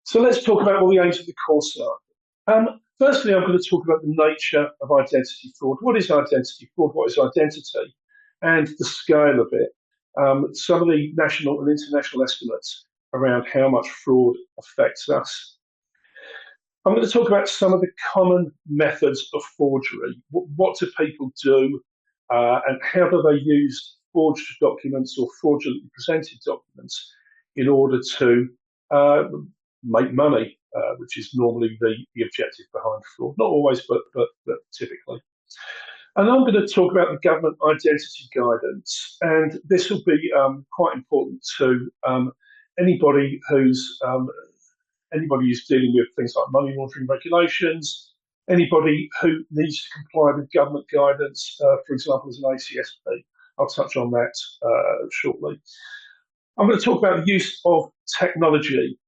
So let's talk about what the aims of the course are. Firstly, I'm going to talk about the nature of identity fraud. What is identity fraud? What is identity? And the scale of it. Some of the national and international estimates around how much fraud affects us. I'm going to talk about some of the common methods of forgery. What do people do, and how do they use forged documents or fraudulently presented documents in order to make money, which is normally the objective behind fraud. Not always, but typically. And I'm going to talk about the government identity guidance, and this will be quite important to anybody who's anybody who's dealing with things like money laundering regulations, anybody who needs to comply with government guidance, for example, as an ACSP. I'll touch on that shortly. I'm going to talk about the use of technology.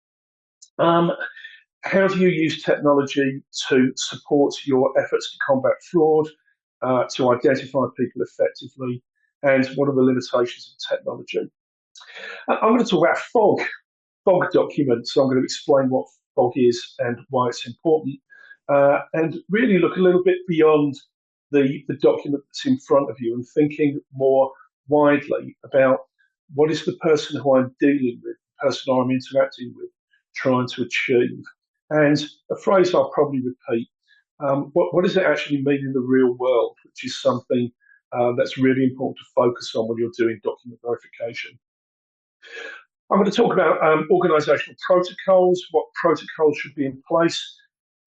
How do you use technology to support your efforts to combat fraud, to identify people effectively, and what are the limitations of technology? I'm going to talk about fog documents. So I'm going to explain what fog is and why it's important, and really look a little bit beyond the document that's in front of you and thinking more widely about what is the person who I'm dealing with, the person I'm interacting with, trying to achieve. And a phrase I'll probably repeat, what does it actually mean in the real world, which is something that's really important to focus on when you're doing document verification. I'm going to talk about organisational protocols, what protocols should be in place,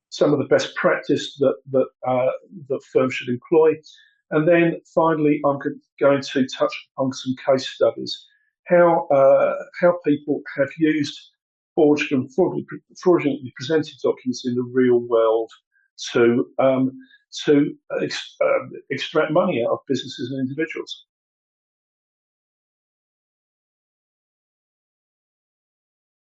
some of the best practice that firms should employ, and then finally I'm going to touch on some case studies, how people have used forged and fraudulently presented documents in the real world to extract money out of businesses and individuals.